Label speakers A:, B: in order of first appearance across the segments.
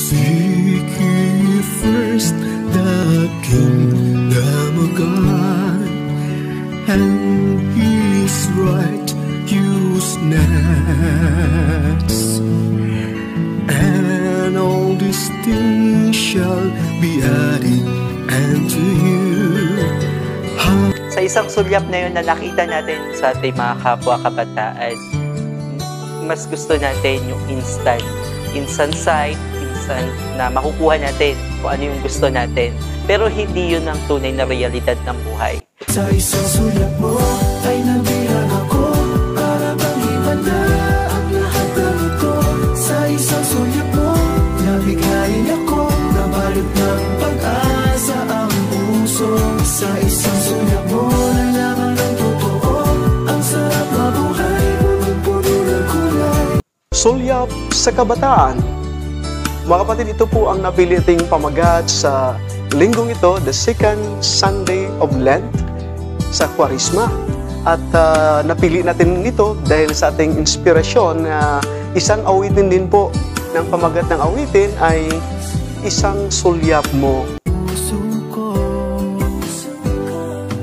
A: Seek ye first the kingdom of God and His righteousness, and all these things shall be added unto you.
B: Sa isang sulyap na yun na nakita natin sa ating mga kapwa kabataan, mas gusto natin yung instant sight, instant na makukuha natin kung ano yung gusto natin. Pero hindi yun ang tunay na realidad ng buhay.
A: Sa isang sulyap mo ay nabilang ako, para bang himanda ang lahat ng ito. Sa isang sulyap mo, nabiglayin ako, nabalot ng pag-asa ang puso. Sa isang sulyap mo, nalaman ng totoo, ang sarap mabuhay, punong-puno ng kulay.
C: Sulyap sa kabataan. Mga kapatid, ito po ang napili nating pamagat sa linggong ito, the second Sunday of Lent sa Kwaresma. At napili natin ito dahil sa ating inspirasyon na isang awitin din po ng pamagat ng awitin ay Isang Sulyap Mo.
A: Puso ko,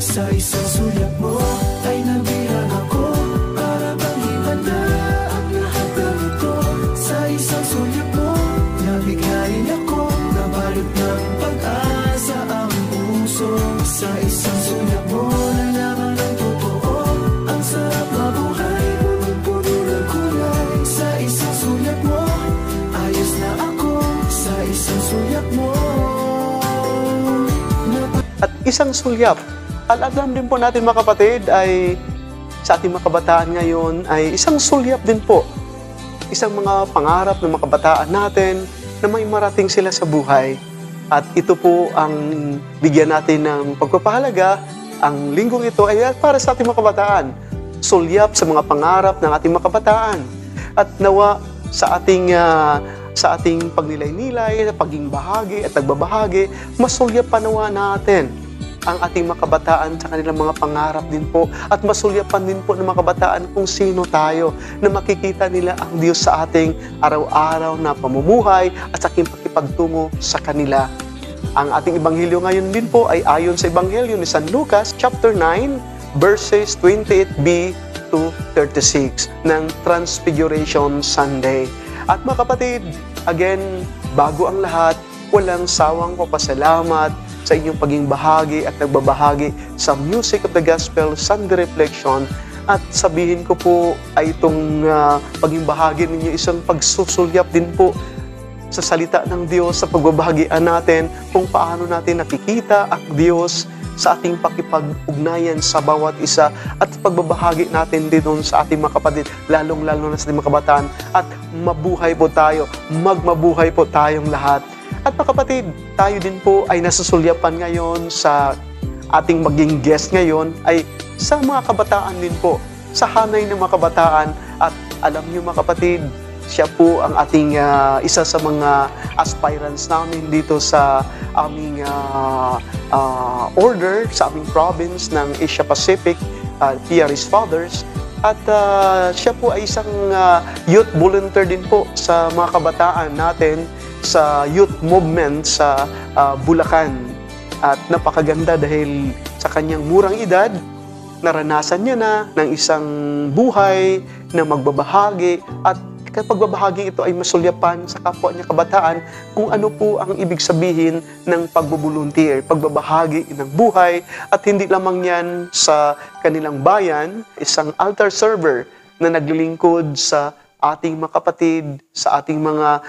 A: sa isang sulyap mo ay nabilang ako, para bang himanda ang lahat ng ito. Sa isang sulyap mo, nabiglayin ako, nabalot ng pag-asa ang puso. Sa isang sulyap mo, nalaman ng totoo, ang sarap mabuhay, punong-puno ng kulay. Sa isang sulyap mo, ayos na ako. Sa isang sulyap mo,
C: At isang sulyap, alam din po natin mga kapatid ay sa ating mga kabataan ngayon ay isang sulyap din po. Isang mga pangarap ng mga kabataan natin na may marating sila sa buhay. At ito po ang bigyan natin ng pagpapahalaga. Ang linggong ito ay para sa ating mga kabataan. Sulyap sa mga pangarap ng ating mga kabataan. At nawa sa ating pagnilay-nilay, paging bahagi at nagbabahagi, masulyap panawa natin ang ating mga kabataan sa kanilang mga pangarap din po. At masulyapan din po ng mga kabataan kung sino tayo, na makikita nila ang Diyos sa ating araw-araw na pamumuhay at sa aking pakipagtungo sa kanila. Ang ating Ebanghelyo ngayon din po ay ayon sa Ebanghelyo ni San Lucas, chapter 9, verses 28b to 36 ng Transfiguration Sunday. At mga kapatid, again, bago ang lahat, walang sawang papasalamat sa inyong paging bahagi at nagbabahagi sa Music of the Gospel Sunday Reflection. At sabihin ko po ay itong paging bahagi ninyo isang pagsusulyap din po sa salita ng Diyos, sa pagbabahagian natin kung paano natin nakikita ang Diyos sa ating pakipag-ugnayan sa bawat isa at pagbabahagi natin din sa ating mga kapatid, lalong-lalo na sa ating mga kabataan. At mabuhay po tayo, magmabuhay po tayong lahat. At mga kapatid, tayo din po ay nasusulyapan ngayon sa ating maging guest ngayon ay sa mga kabataan din po, sa hanay ng mga kabataan. At alam niyo mga kapatid, siya po ang ating isa sa mga aspirants namin dito sa aming order, sa aming province ng Asia Pacific, PRS Fathers. At siya po ay isang youth volunteer din po sa mga kabataan natin sa youth movement sa Bulacan. At napakaganda dahil sa kanyang murang edad, naranasan niya na ng isang buhay na magbabahagi, at pagbabahagi ito ay masulyapan sa kapwa niya kabataan kung ano po ang ibig sabihin ng pagbubulunteer, pagbabahagi ng buhay. At hindi lamang yan sa kanilang bayan, isang altar server na naglilingkod sa ating mga kapatid, sa ating mga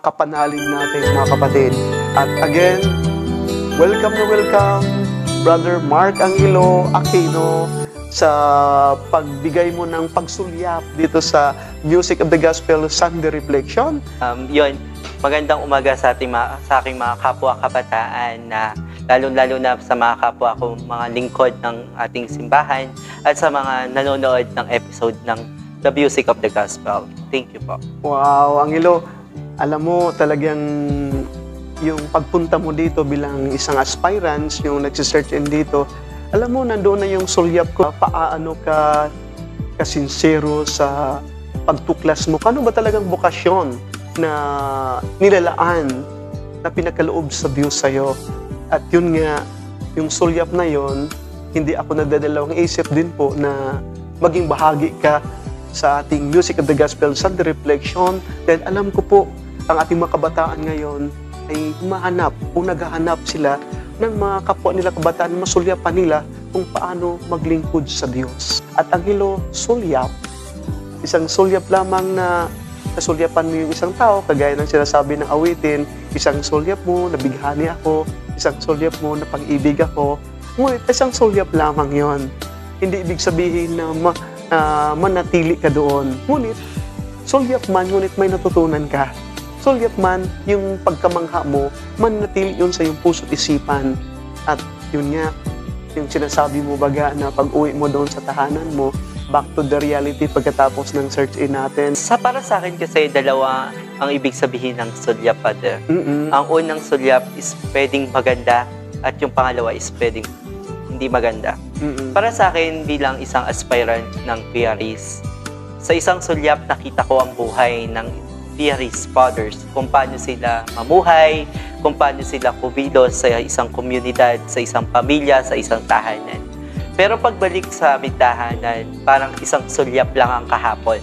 C: kapanalig natin mga kapatid. At again, welcome na welcome, Brother Mark Angelo Aquino, sa pagbigay mo ng pagsulyap dito sa Music of the Gospel Sunday Reflection.
B: Yun, magandang umaga sa aking mga kapwa kabataan, na lalo-lalo na sa mga kapwa ko, mga lingkod ng ating simbahan, at sa mga nanonood ng episode ng The Music of the Gospel. Thank you po.
C: Wow, Angelo, alam mo talagang yung pagpunta mo dito bilang isang aspirants, yung nagsisearch in dito, alam mo, nandoon na yung sulyap ko. Paano ka kasinsero sa pagtuklas mo? Kano ba talagang bokasyon na nilalaan na pinagkaloob sa Diyos sa'yo. At yun nga, yung sulyap na yon, hindi ako nagdadalawang isip din po na maging bahagi ka sa ating Music of the Gospel Sunday Reflection. Dahil alam ko po, ang ating mga kabataan ngayon ay humahanap o naghahanap sila ng mga kapwa nila kabataan na masulyapan nila kung paano maglingkod sa Diyos. At ang hilo, sulyap, isang sulyap lamang na nasulyapan mo yung isang tao, kagaya ng sinasabi ng awitin, isang sulyap mo, nabighani ako, isang sulyap mo, napag-ibig ako. Ngunit isang sulyap lamang yon. Hindi ibig sabihin na manatili ka doon. Ngunit, sulyap man, ngunit may natutunan ka. Sulyap man, yung pagkamangha mo, manatili yun sa iyong puso't isipan. At yun nga, yung sinasabi mo baga na pag-uwi mo doon sa tahanan mo, back to the reality pagkatapos ng search-in natin.
B: Para sa akin kasi, dalawa ang ibig sabihin ng sulyap, Father. Ang unang sulyap is pwedeng maganda at yung pangalawa is pwedeng hindi maganda. Para sa akin, bilang isang aspirant ng PREs, sa isang sulyap nakita ko ang buhay ng PREs fathers, kung paano sila mamuhay, kung paano sila kumilos sa isang komunidad, sa isang pamilya, sa isang tahanan. Pero pagbalik sa aming tahanan, parang isang sulyap lang ang kahapon.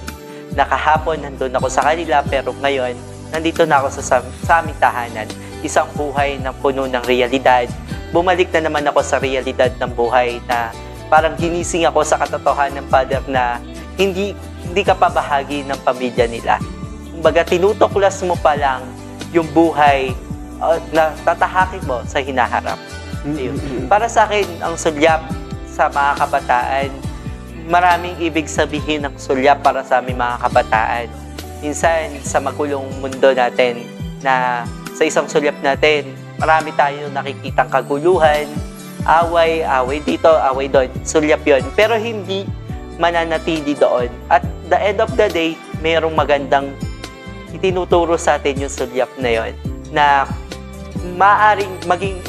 B: Nakahapon, nandun ako sa kanila, pero ngayon, nandito na ako sa aming tahanan. Isang buhay na puno ng realidad. Bumalik na naman ako sa realidad ng buhay na parang ginising ako sa katotohanan ng Father na hindi ka pa bahagi ng pamilya nila. Kumbaga, tinutuklas mo pa lang yung buhay na tatahakin mo sa hinaharap. Para sa akin, ang sulyap sa mga kabataan, maraming ibig sabihin ng sulyap para sa aming mga kabataan. Minsan, sa magulong mundo natin, na sa isang sulyap natin, marami tayo nakikitang kaguluhan, away dito, away doon, sulyap yon. Pero hindi mananatili doon. At the end of the day, mayroong magandang itinuturo sa atin yung sulyap na yon, na maaaring maging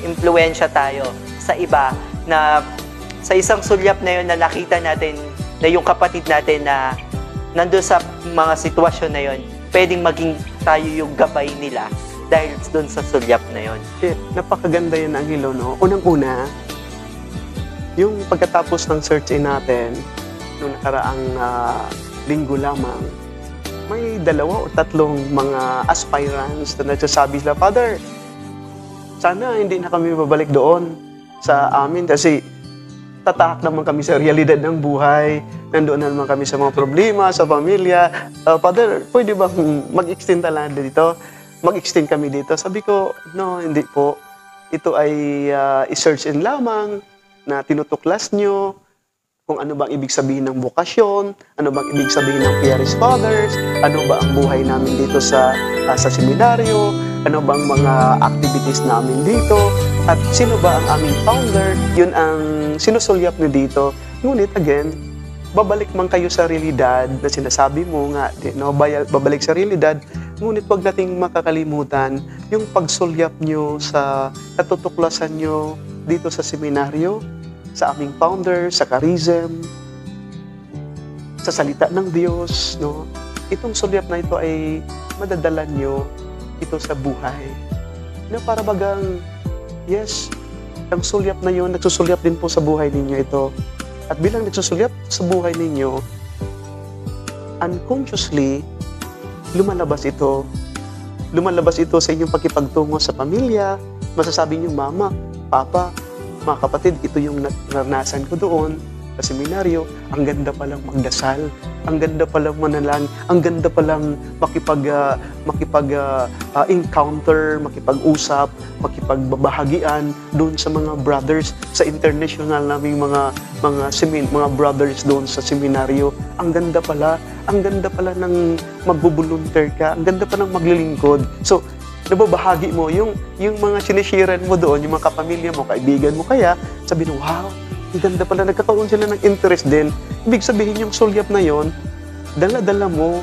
B: impluwensya tayo sa iba, na sa isang sulyap na yun na nakita natin na yung kapatid natin na nandun sa mga sitwasyon na yun, pwedeng maging tayo yung gabay nila dahil doon sa sulyap na yun.
C: Napakaganda yun, Angelo, no? Unang-una, yung pagkatapos ng search-in natin, noong nakaraang linggo lamang, may 2 o 3 mga aspirants na nagsasabi sila, Father, sana hindi na kami babalik doon sa amin kasi tatahak naman kami sa realidad ng buhay, nandoon na naman kami sa mga problema, sa pamilya. Father, pwede ba mag-extend talaga dito? Mag-extend kami dito? Sabi ko, no, hindi po. Ito ay i-search in lamang na tinutuklas nyo kung ano bang ibig sabihin ng bokasyon, ano bang ibig sabihin ng PREs Fathers, ano ba ang buhay namin dito sa seminaryo, ano bang mga activities namin dito, at sino ba ang aming founder, yun ang sinusulyap nyo dito. Ngunit again, babalik man kayo sa realidad na sinasabi mo nga, no, babalik sa realidad, ngunit wag nating makakalimutan yung pagsulyap nyo sa natutuklasan nyo dito sa seminaryo, sa aming founder, sa charism, sa salita ng Diyos, no? Itong sulyap na ito ay madadala nyo ito sa buhay. Na para bagang, yes, ang sulyap na yun, nagsusulyap din po sa buhay ninyo ito. At bilang nagsusulyap sa buhay ninyo, unconsciously, lumalabas ito. Lumalabas ito sa inyong pakipagtungo sa pamilya. Masasabi niyo, Mama, Papa, mga kapatid, ito yung naranasan ko doon sa seminaryo. Ang ganda palang magdasal, ang ganda palang manalangin, ang ganda palang makipag-encounter, makipag-usap, makipagbabahagian doon sa mga brothers, sa international naming mga brothers doon sa seminaryo. Ang ganda pala ng magbubulunter ka, ang ganda pa ng maglilingkod. So, nababahagi mo yung mga sinishiran mo doon, yung mga kapamilya mo, kaibigan mo, kaya sabi nyo, wow, ang ganda pala, nagkakaroon sila ng interest din. Ibig sabihin yung sulyap na yon, dala-dala mo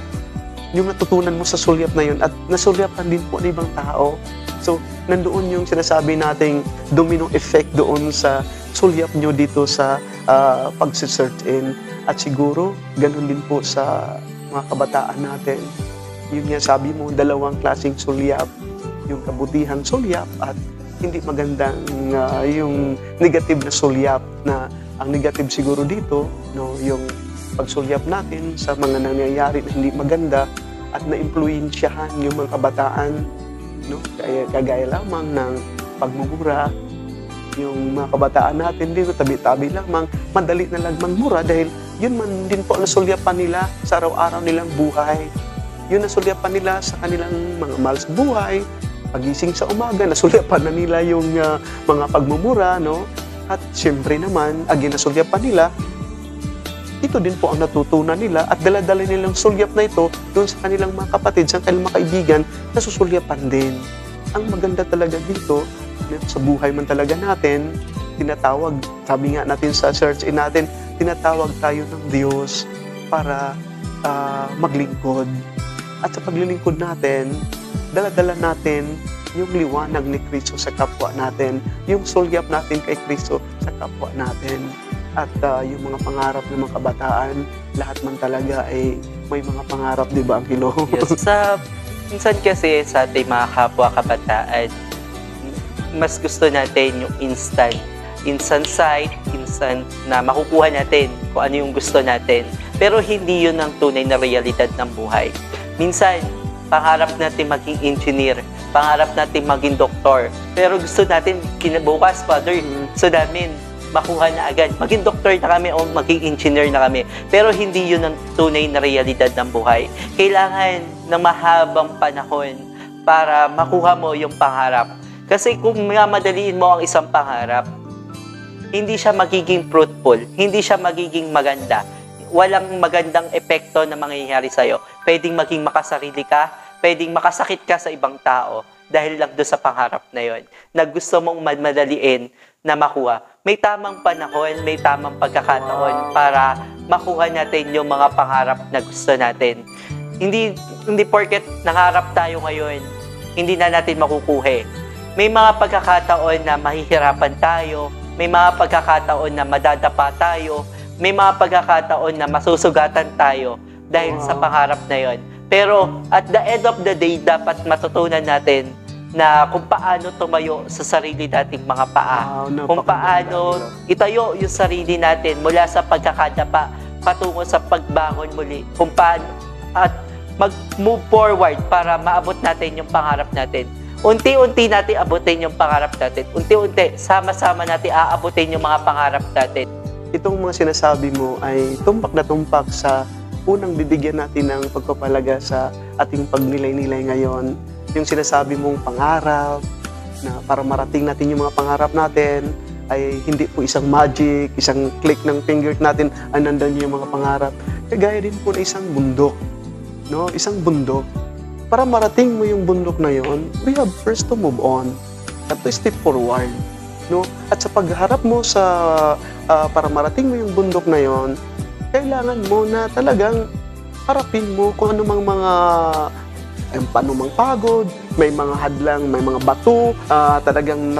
C: yung natutunan mo sa sulyap na yon at nasulyapan din po ng ibang tao. So, nandoon yung sinasabi nating domino effect doon sa sulyap nyo dito sa pag-search in. At siguro, ganun din po sa mga kabataan natin. Yun nga sabi mo, dalawang klaseng sulyap. Yung kabutihang sulyap at hindi magandang yung negative na sulyap, na ang negative siguro dito, no, yung pagsulyap natin sa mga nangyayari na hindi maganda at na-impluwensyahan yung mga kabataan, no, kagaya lamang ng pagmumura. Yung mga kabataan natin dito, tabi-tabi lamang, madali na lang mangmura dahil yun man din po ang nasulyapan nila sa araw-araw nilang buhay. Yun nasulyapan nila sa kanilang mga mahal sa buhay. Pagising sa umaga, nasulyapan na nila yung mga pagmumura, no? At siyempre naman, again, nasulyapan nila, ito din po ang natutunan nila at dala-dala nilang sulyap na ito doon sa kanilang mga kapatid, sa kanilang mga kaibigan, nasusulyapan din. Ang maganda talaga dito, sa buhay man talaga natin, tinatawag, sabi nga natin sa search-in natin, tinatawag tayo ng Diyos para maglingkod. At sa paglilingkod natin, dala-dala natin yung liwanag ni Kristo sa kapwa natin, yung sulyap natin kay Kristo sa kapwa natin. At yung mga pangarap ng mga kabataan, lahat man talaga ay may mga pangarap, di ba, Angelo?
B: Yes, minsan kasi sa ating mga kapwa kabataan, mas gusto natin yung instant sight, instant na makukuha natin kung ano yung gusto natin. Pero hindi yun ang tunay na realidad ng buhay. Minsan, pangarap natin maging engineer, pangarap natin maging doktor. Pero gusto natin kinabukas, Father, gusto namin makuha na agad. Maging doktor na kami o maging engineer na kami. Pero hindi yun ang tunay na realidad ng buhay. Kailangan ng mahabang panahon para makuha mo yung pangarap. Kasi kung madaliin mo ang isang pangarap, hindi siya magiging fruitful, hindi siya magiging maganda. Walang magandang epekto na mangyayari sa'yo. Pwedeng maging makasarili ka, pwedeng makasakit ka sa ibang tao dahil lang doon sa pangarap na yon na gusto mong madaliin na makuha. May tamang panahon, may tamang pagkakataon para makuha natin yung mga pangarap na gusto natin. Hindi porket nangarap tayo ngayon, hindi na natin makukuha. May mga pagkakataon na mahihirapan tayo, may mga pagkakataon na madadapa tayo, may mga pagkakataon na masusugatan tayo dahil sa pangarap na yon. Pero at the end of the day, dapat matutunan natin na kung paano tumayo sa sarili nating mga paa. Kung paano itayo yung sarili natin mula sa pagkakadapa patungo sa pagbangon muli. Kung paano at mag-move forward para maabot natin yung pangarap natin. Unti-unti natin abutin yung pangarap natin. Unti-unti, sama-sama natin aabutin yung mga pangarap natin.
C: Itong mga sinasabi mo ay tumpak na tumpak sa unang bibigyan natin ng pagpapalaga sa ating pagnilay-nilay ngayon. Yung sinasabi mong pangarap, na para marating natin yung mga pangarap natin, ay hindi po isang magic, isang click ng finger natin, ay nandun yung mga pangarap. Kagaya din po na isang bundok. No? Isang bundok. Para marating mo yung bundok na yon, we have first to move on. At to step forward. No? At sa pagharap mo sa para marating mo yung bundok na yon, kailangan mo na talagang harapin mo kung anumang mga panumang pagod, may mga hadlang, may mga bato, talagang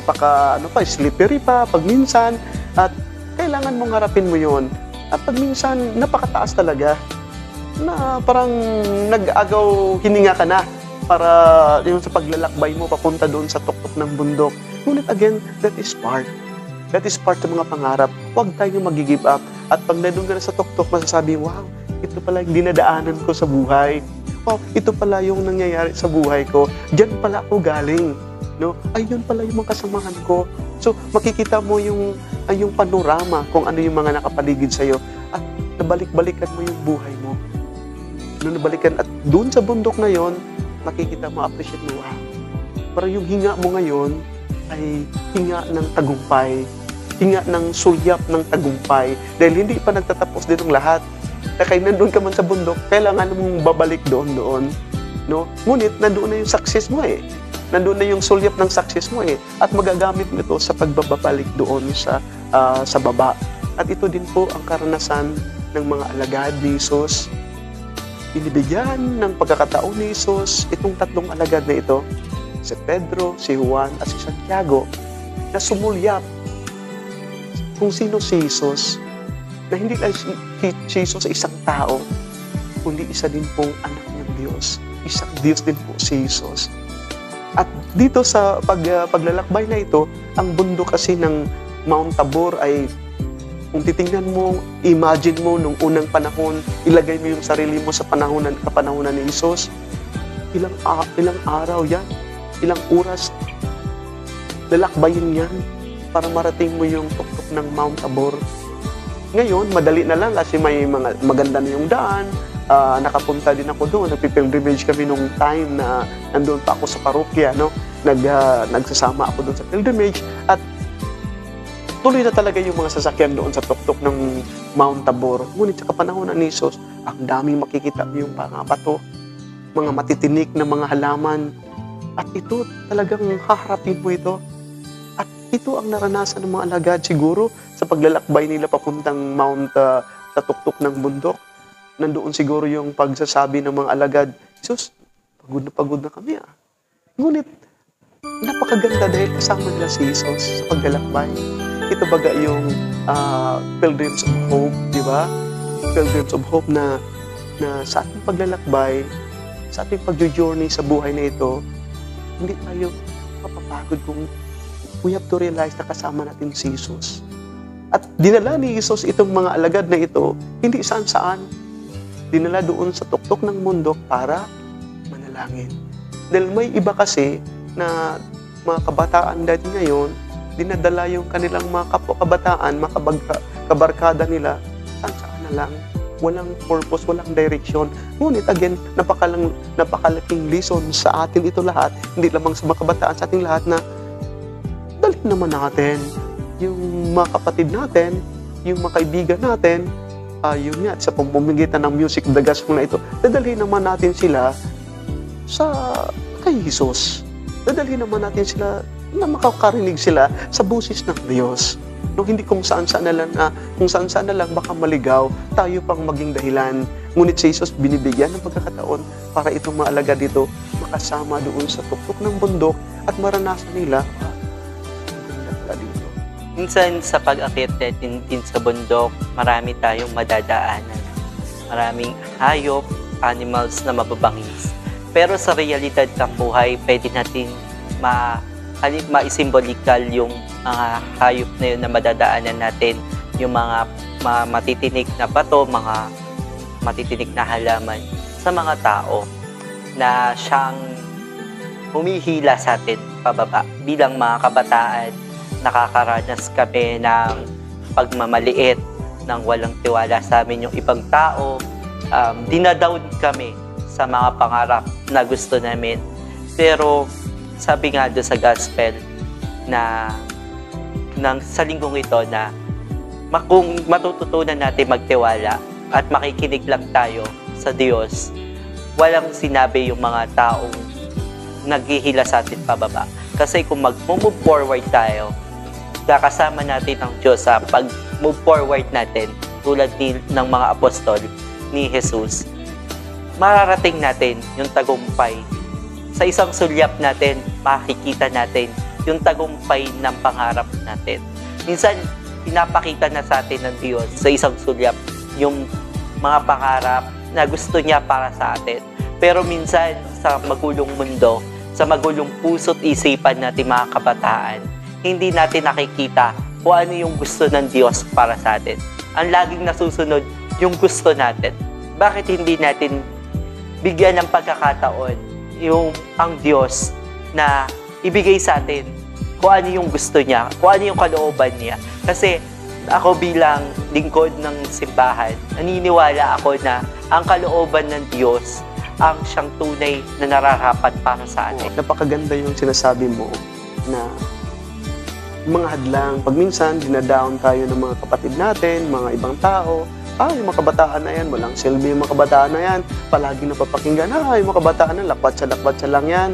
C: slippery pa pag minsan, at kailangan mong harapin mo yon. At pag minsan, napakataas talaga, na parang nag-agaw hininga ka na para yung sa paglalakbay mo papunta doon sa tuktok ng bundok. Ngunit again, that is part. That is part ng mga pangarap. Huwag tayong mag-give up. At pag nandun ka na sa tuktok, masasabi, wow, ito pala yung dinadaanan ko sa buhay. Wow, ito pala yung nangyayari sa buhay ko. Diyan pala ako galing. No? Ayun pala yung mga kasamahan ko. So, makikita mo yung panorama kung ano yung mga nakapaligid sa'yo. At nabalik-balikan mo yung buhay mo. Nabalikan at doon sa bundok na yon, makikita mo, appreciate mo, wow. Parang yung hinga mo ngayon ay hinga ng tagumpay, hinga ng sulyap ng tagumpay. Dahil hindi pa nagtatapos din ang lahat. Kaya nandun ka man sa bundok, kailangan mong babalik doon. No? Ngunit, nandun na yung success mo eh. Nandun na yung sulyap ng success mo eh. At magagamit mo ito sa pagbabalik doon sa baba. At ito din po ang karanasan ng mga alagad ni Jesus. Inibigyan ng pagkakataon ni Jesus itong tatlong alagad na ito, si Pedro, si Juan, at si Santiago, na sumulyap kung sino si Jesus, na hindi lang si Jesus ay isang tao, kundi isa din pong anak ng Diyos. isang Diyos din po si Jesus. At dito sa paglalakbay na ito, ang bundok kasi ng Mount Tabor ay, kung titingnan mo, imagine mo nung unang panahon, ilagay mo yung sarili mo sa kapanahunan ni Jesus, ilang araw yan, ilang oras, lalakbayin yan para marating mo yung tuktok ng Mount Tabor. Ngayon, madali na lang kasi may mga maganda na yung daan. Nakapunta din ako doon, nagpipilgrimage kami nung time na nandoon pa ako sa parokya, no? Nagsasama ako doon sa pilgrimage at tuloy na talaga yung mga sasakyan doon sa tuktok ng Mount Tabor. Ngunit sa kapanahon ni Jesus, ang daming makikita yung mga bato, mga matitinik na mga halaman. At ito, talagang haharapin mo ito. At ito ang naranasan ng mga alagad siguro sa paglalakbay nila papuntang sa tuktok ng bundok. Nandoon siguro yung pagsasabi ng mga alagad, Jesus, pagod na kami ah. Ngunit, napakaganda dahil kasama nila si Jesus sa paglalakbay. Ito baga yung Pilgrims of Hope, di ba? Pilgrims of Hope na sa ating paglalakbay, sa ating pag-journey sa buhay na ito, hindi tayo mapapagod kung we have to realize na kasama natin si Jesus. At dinala ni Jesus itong mga alagad na ito, hindi saan-saan. Dinala doon sa tuktok ng mundo para manalangin. Dahil may iba kasi na mga kabataan dati ngayon, dinadala yung kanilang mga kabataan, mga kabarkada nila, saan na lang, walang purpose, walang direction. Ngunit again, napakalaking lesson sa atin ito lahat, hindi lamang sa mga kabataan, sa ating lahat na dalhin naman natin yung mga kapatid natin, yung mga kaibigan natin, yun nga, sa pamamagitan ng music, the gospel na ito, dadalhin naman natin sila kay Jesus. Dadalhin naman natin sila na makakarinig sila sa boses ng Diyos. No, hindi kung saan-saan na lang baka maligaw, tayo pang maging dahilan. Ngunit si Jesus binibigyan ng pagkakataon para itong mga alagad dito makasama doon sa tuktok ng bundok at maranasan nila dito.
B: Minsan sa pag-akyat natin din sa bundok, marami tayong madadaanan. Maraming hayop, animals na mababangis. Pero sa realidad ng buhay, pwede natin maisimbolikal yung mga hayop na yun na madadaanan natin, yung mga matitinik na bato, mga matitinik na halaman sa mga tao na siyang humihila sa atin pababa. Bilang mga kabataan, nakakaranas kami ng pagmamaliit, ng walang tiwala sa amin yung ibang tao. Dinadown kami sa mga pangarap na gusto namin. Pero sabi nga doon sa gospel na sa linggong ito na kung matututunan natin magtiwala at makikinig lang tayo sa Diyos, walang sinabi yung mga taong naghihila sa atin pababa. Kasi kung mag-move forward tayo, kakasama natin ang Diyos sa pag-move forward natin tulad ng mga apostol ni Jesus, mararating natin yung tagumpay. Sa isang sulyap natin, makikita natin yung tagumpay ng pangarap natin. Minsan, pinapakita na sa atin ng Diyos sa isang sulyap yung mga pangarap na gusto niya para sa atin. Pero minsan, sa magulong mundo, sa magulong puso't isipan natin mga kabataan, hindi natin nakikita kung ano yung gusto ng Diyos para sa atin. Ang laging nasusunod yung gusto natin. Bakit hindi natin bigyan ng pagkakataon ang Diyos na ibigay sa atin kung ano yung gusto niya, kung ano yung kalooban niya. Kasi ako bilang lingkod ng simbahan, naniniwala ako na ang kalooban ng Diyos ang siyang tunay na nararapat para sa atin.
C: Napakaganda yung sinasabi mo na mga hadlang. Pag minsan, dinadown tayo ng mga kapatid natin, mga ibang tao. Yung mga kabataan na yan, walang silbi yung mga kabataan na yan. Palagi napapakinggan, yung mga kabataan na, lakwat sa lang yan.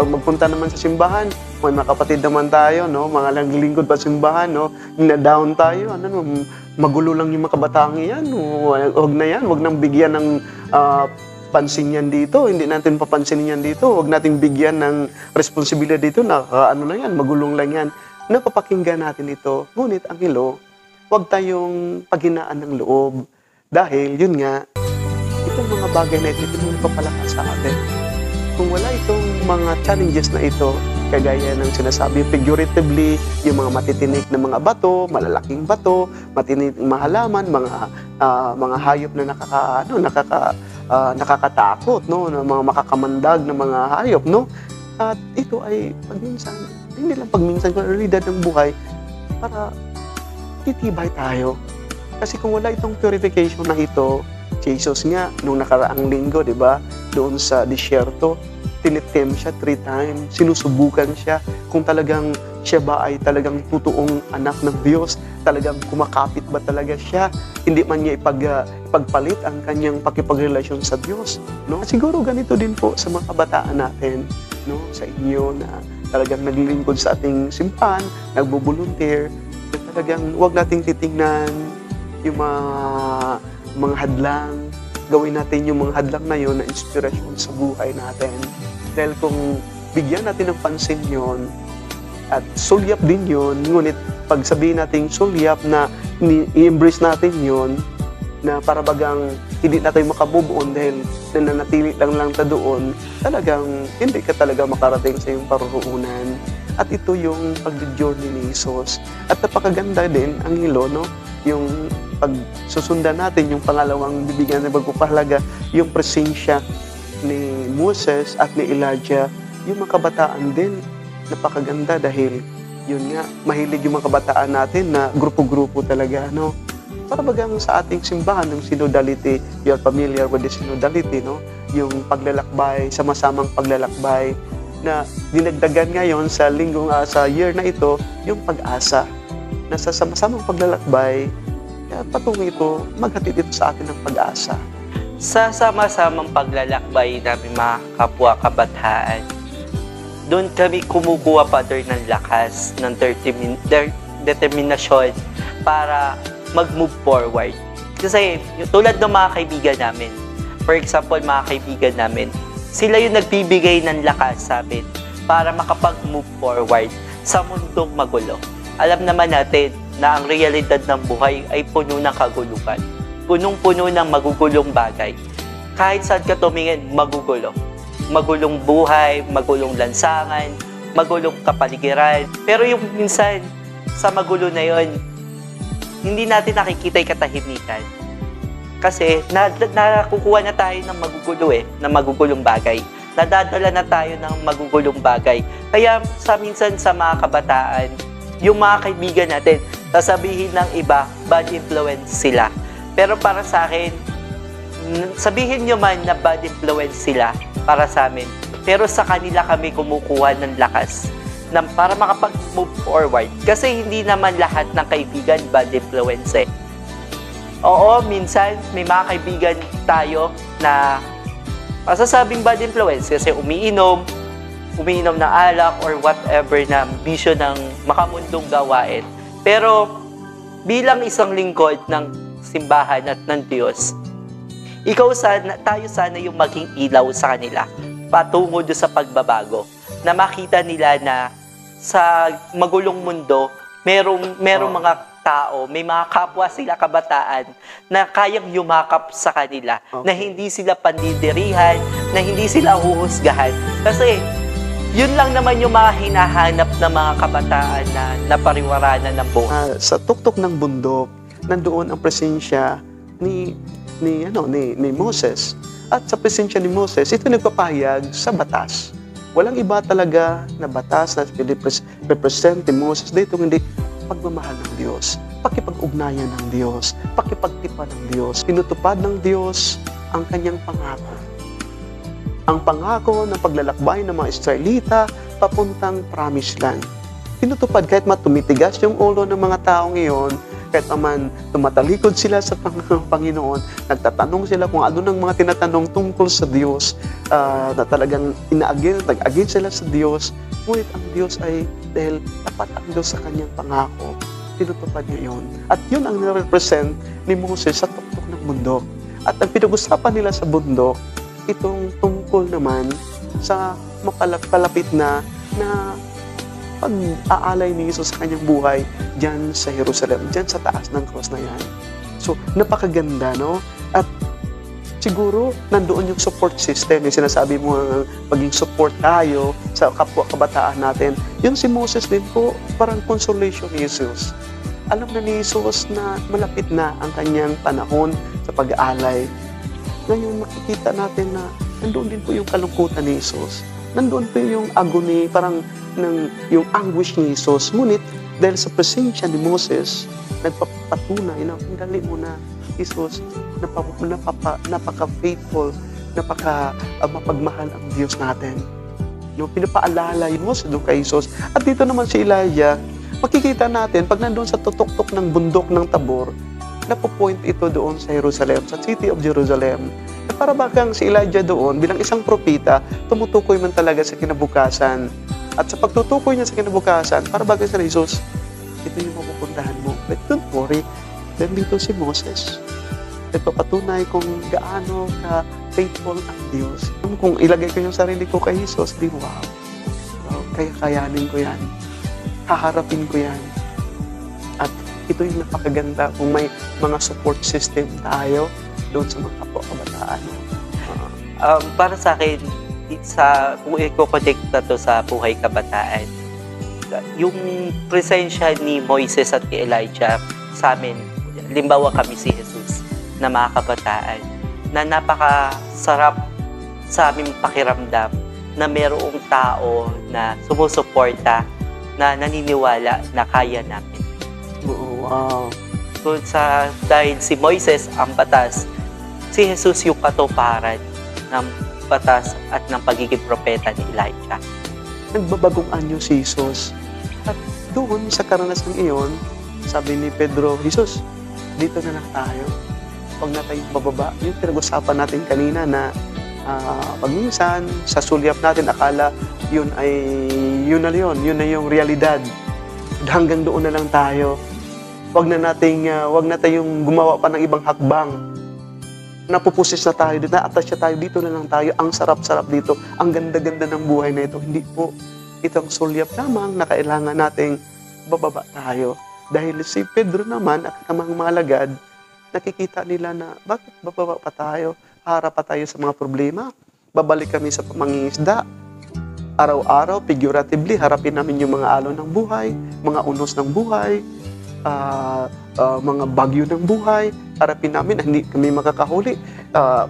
C: Magpunta naman sa simbahan, may mga kapatid naman tayo, no? Mga langlingkod pa simbahan, no? Dinadown tayo, magulo lang yung mga kabataan yan. Huwag na yan, huwag nang bigyan ng pansin yan dito, hindi natin papansinin yan dito, huwag natin bigyan ng responsibilidad dito na magulong lang yan. Napapakinggan natin ito, ngunit ang huwag tayong paghinaan ng loob. Dahil, yun nga, itong mga bagay na ito yung nagpapalakas sa atin. Kung wala itong mga challenges na ito, kagaya ng sinasabi figuratively, yung mga matitinik na mga bato, malalaking bato, matinik na halaman, mga hayop na nakakatakot, no, na mga makakamandag na mga hayop, no. At ito ay pagminsan, hindi lang pagminsan, kung realidad ng buhay para titibay tayo. Kasi kung wala itong purification na ito, Jesus nga, nung nakaraang linggo, di ba, doon sa disyerto, tinitem siya 3 times, sinusubukan siya kung talagang siya ba ay talagang totoong anak ng Diyos, talagang kumakapit ba talaga siya, hindi man niya ipagpalit ang kanyang pakipagrelasyon sa Diyos. No? Siguro ganito din po sa mga kabataan natin, no? Sa inyo na talagang naglilingkod sa ating simbahan, nagbo-volunteer, na talagang huwag nating titingnan yung mga hadlang, gawin natin yung mga hadlang na yun na inspirasyon sa buhay natin. Dahil kung bigyan natin ng pansin yon at sulyap din yon, ngunit pag sabihin natin sulyap na i-embrace natin yon, na para bagang hindi na tayo makabove on dahil nananatili lang ta doon, talagang hindi ka talaga makarating sa iyong paruroonan. At ito yung pag-journey ni Jesus. At napakaganda din ang hilo, no? Yung pag susundan natin yung pangalawang bibigyan ng pagpapahalaga, yung presensya ni Moses at ni Elijah, yung mga kabataan din, napakaganda dahil yun nga, mahilig yung mga kabataan natin na grupo-grupo talaga, no? Para bagang sa ating simbahan ng synodality, you're familiar with the synodality, no? Yung paglalakbay, sama-samang paglalakbay, na dinagdagan ngayon sa sa year na ito, yung pag-asa, na sa sama-samang paglalakbay, patungo ito, maghatid ito sa atin ng pag-asa.
B: Sa sama-samang paglalakbay namin mga kapwa kabataan, doon kami kumukuha pa ng lakas, ng determinasyon para mag-move forward. Kasi tulad ng mga kaibigan namin, for example, mga kaibigan namin, sila yung nagbibigay ng lakas sa amin para makapag-move forward sa mundong magulo. Alam naman natin na ang realidad ng buhay ay puno ng kaguluhan. Punong-puno ng magugulong bagay. Kahit saan ka tumingin, magugulo. Magulong buhay, magulong lansangan, magulong kapaligiran. Pero yung minsan, sa magulo na yon, hindi natin nakikita yung katahimikan. Kasi nakukuha na tayo ng magugulo ng magugulong bagay. Nadadala na tayo ng magugulong bagay. Kaya minsan sa mga kabataan, yung mga kaibigan natin, sasabihin ng iba, bad influence sila. Pero para sa akin, sabihin nyo man na bad influence sila para sa amin. Pero sa kanila kami kumukuha ng lakas para makapag-move forward. Kasi hindi naman lahat ng kaibigan bad influence eh. Oo, minsan may mga kaibigan tayo na masasabing bad influence kasi umiinom ng alak or whatever na bisyo ng makamundong gawain. Pero bilang isang lingkod ng simbahan at ng Diyos, tayo sana yung maging ilaw sa kanila patungo doon sa pagbabago. Na makita nila na sa magulong mundo, merong mga tao, may mga kapwa sila kabataan na kayang yumakap sa kanila, na hindi sila pandidirihan, na hindi sila huhusgahan. Kasi yun lang naman yung mga hinahanap ng mga kabataan na napariwaranan ng buhay.
C: Sa tuktok ng bundok, nandoon ang presensya ni Moses. At sa presensya ni Moses, ito nagpapahayag sa batas. Walang iba talaga na batas na represent ni Moses dito, hindi pagmamahal ng Diyos, pakipag-ugnayan ng Diyos, pakipagtipan ng Diyos. Tinutupad ng Diyos ang kanyang pangako. Ang pangako ng paglalakbay ng mga Israelita papuntang Promised Land. Tinutupad kahit matumitigas yung ulo ng mga taong iyon, kahit naman tumatalikod sila sa Panginoon, nagtatanong sila kung ano ng mga tinatanong tungkol sa Diyos, na talagang nag-agin sila sa Diyos, ngunit ang Diyos ay, dahil tapat ang Diyos sa kanyang pangako, tinutupad niya yun. At yun ang nirepresent ni Moses sa tuktok ng bundok. At ang pinag-usapan nila sa bundok, itong tungkol naman sa mapalapit na pag-aalay ni Jesus sa kanyang buhay dyan sa Jerusalem, dyan sa taas ng cross na yan. So, napakaganda, no? At siguro nandoon yung support system. Yung sinasabi mo, maging support tayo sa kapwa kabataan natin. Yung si Moses din po, parang consolation ni Jesus. Alam na ni Jesus na malapit na ang kanyang panahon sa pag-aalay. Ngayon makikita natin na nandoon din po yung kalungkutan ni Jesus. Nandoon po yung agony, parang yung anguish ni Jesus. Ngunit dahil sa presensya ni Moses, nagpapatunay na dali mo na Jesus, napaka-faithful, mapagmahal ang Diyos natin. No, pinapaalala yung Moses doon kay Jesus. At dito naman si Elijah, makikita natin, pag nandoon sa tutok-tok ng bundok ng Tabor, napopoint ito doon sa Jerusalem, sa city of Jerusalem. Na para bakang si Elijah doon, bilang isang propita, tumutukoy man talaga sa kinabukasan. At sa pagtutukoy niya sa kinabukasan, para bagay sa Jesus, ito yung mapupuntahan mo. But don't worry, then dito si Moses. Ito patunay kung gaano ka faithful ang Diyos. Kung ilagay ko yung sarili ko kay Jesus, di wow. Kaya kayanin ko yan. Haharapin ko yan. At ito yung napakaganda kung may mga support system tayo doon sa mga kapwa-kabataan.
B: Para sa akin, kung i-connect na to sa buhay kabataan, yung presensya ni Moises at ni Elijah sa amin, limbawa kami si Jesus na mga kabataan, na napakasarap sa aming pakiramdam na mayroong tao na sumusuporta, na naniniwala na kaya namin.
C: Wow!
B: So dahil si Moises ang batas, si Jesus yung katuparan ng batas at ng pagiging propeta ni Elijah.
C: Nagbabagong anyo si Jesus. At doon sa karanasan iyon, sabi ni Pedro, Jesus, dito na lang tayo. Huwag na tayong bababa. Yung pinag-usapan natin kanina na pag minsan, sa sulyap natin, akala yun na yung realidad. Hanggang doon na lang tayo. Huwag na tayong gumawa pa ng ibang hakbang. Napupusis na tayo, na-attach na tayo, dito na lang tayo. Ang sarap-sarap dito. Ang ganda-ganda ng buhay na ito. Hindi po. Itong sulyap lamang na kailangan nating bababa tayo. Dahil si Pedro naman at kamang mga alagad, nakikita nila na bakit bababa pa tayo? Harap pa tayo sa mga problema. Babalik kami sa pamangingisda. Araw-araw, figuratively, harapin namin yung mga alon ng buhay, mga unos ng buhay, mga bagyo ng buhay. Harapin namin, hindi kami makakahuli.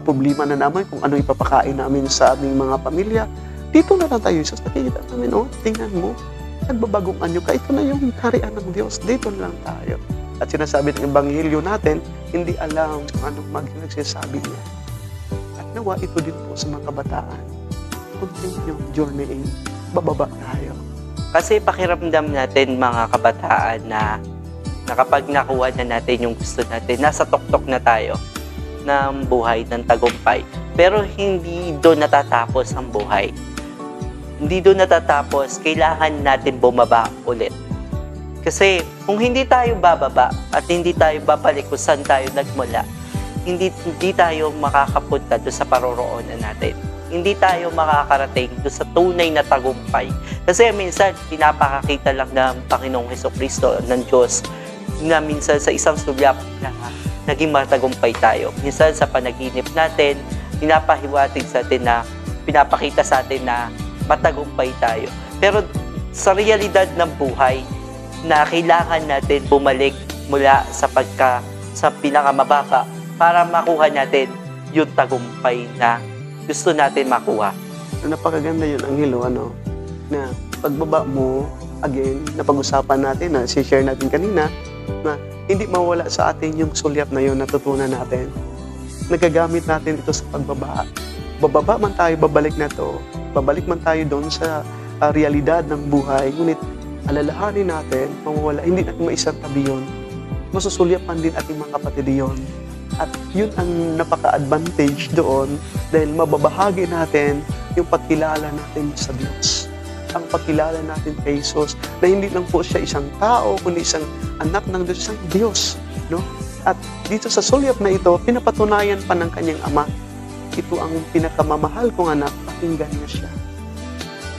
C: Problema na naman kung ano ipapakain namin sa aming mga pamilya. Dito na lang tayo, Jesus. Nakikita namin, tingnan mo, nagbabagong anyo ka. Ito na yung karian ng Diyos. Dito na lang tayo. At sinasabi ng Ebanghelyo natin, hindi alam kung anong nagsasabi niya. At nawa, ito din po sa mga kabataan. Continue journeying, bababa tayo.
B: Kasi pakiramdam natin mga kabataan na kapag nakuha na natin yung gusto natin, nasa tuktok na tayo ng buhay, ng tagumpay. Pero hindi doon natatapos ang buhay. Hindi doon natatapos, kailangan natin bumaba ulit. Kasi kung hindi tayo bababa at hindi tayo babalik kung saan tayo nagmula, hindi tayo makakapunta doon sa paroroonan natin. Hindi tayo makakarating doon sa tunay na tagumpay. Kasi minsan, pinapakakita lang ng Panginoong Hesukristo, ng Diyos, na minsan sa isang sulyap na naging matagumpay tayo. Minsan sa panaginip natin, pinapahiwatig sa atin na, pinapakita sa atin na matagumpay tayo. Pero sa realidad ng buhay, na kailangan natin bumalik mula sa pinakamababa para makuha natin yung tagumpay na gusto natin makuha.
C: Napakaganda yun, Angelo, na pagbaba mo, again, napag-usapan natin, na share natin kanina, na hindi mawala sa atin yung sulyap na yun natutunan natin. Nagagamit natin ito sa pagbaba. Bababa man tayo, babalik na to. Babalik man tayo doon sa realidad ng buhay. Ngunit alalahanin natin, mawawala, hindi natin maisang tabi yun. Masusulyapan din ating mga kapatid yun. At yun ang napaka-advantage doon dahil mababahagi natin yung pagkilala natin sa Diyos. Ang pagkilala natin kay Jesus na hindi lang po siya isang tao, kundi isang anak ng Diyos, isang Diyos. No? At dito sa sulyap na ito, pinapatunayan pa ng kanyang ama. Ito ang pinakamamahal kong anak, pakinggan niya siya.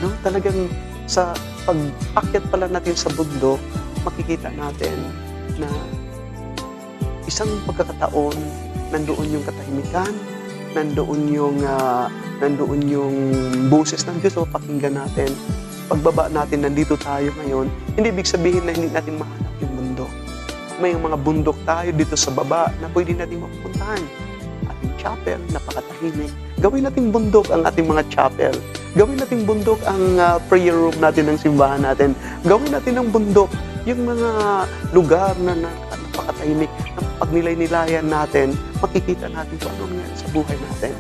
C: No? Talagang sa pag-akyat pala natin sa bundok, makikita natin na isang pagkakataon, nandoon yung katahimikan, nandoon yung boses ng Diyos, pakinggan natin. Pagbaba natin, nandito tayo ngayon, hindi ibig sabihin na hindi natin mahanap yung bundok. May mga bundok tayo dito sa baba na pwede natin mapuntahan. Ating chapel, napakatahimik. Gawin nating bundok ang ating mga chapel. Gawin nating bundok ang prayer room natin ng simbahan natin. Gawin natin ng bundok yung mga lugar na napakatahimik, na pag nilay-nilayan natin, makikita natin kung ano nangyari sa buhay natin.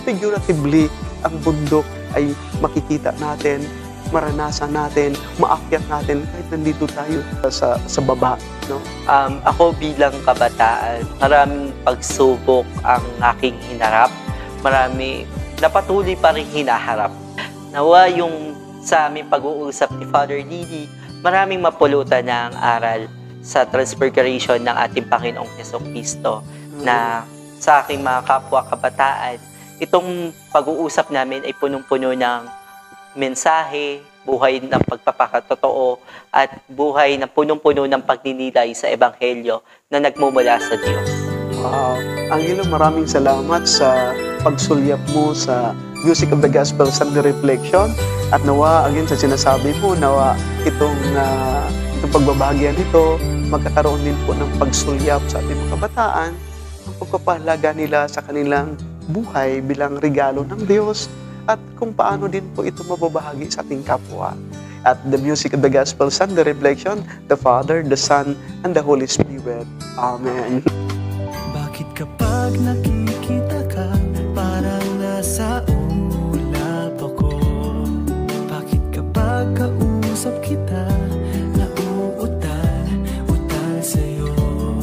C: Figuratively, ang bundok ay makikita natin, maranasan natin, maakyat natin kahit nandito tayo sa baba. No?
B: Ako bilang kabataan, maraming pagsubok ang aking hinarap. Marami na patuloy pa rin hinaharap. Nawa yung sa aming pag-uusap ni Father Didi, maraming mapulutan ng aral sa transfiguration ng ating Panginoong Jesucristo na sa aking mga kapwa kabataan, itong pag-uusap namin ay punong-puno ng mensahe, buhay ng pagpapakatotoo at buhay na punong-puno ng pagninilay sa Ebanghelyo na nagmumula sa Diyos.
C: Wow. Angelo, maraming salamat sa pagsulyap mo sa Music of the Gospel Sunday Reflection. At nawa, again, sa sinasabi mo, nawa itong pagbabahagyan nito, magkakaroon din po ng pagsulyap sa ating mga kabataan, ang pagpapahalaga nila sa kanilang buhay bilang regalo ng Diyos, at kung paano din po ito mababahagi sa ating kapwa. At the Music of the Gospel Sunday Reflection, the Father, the Son, and the Holy Spirit. Amen.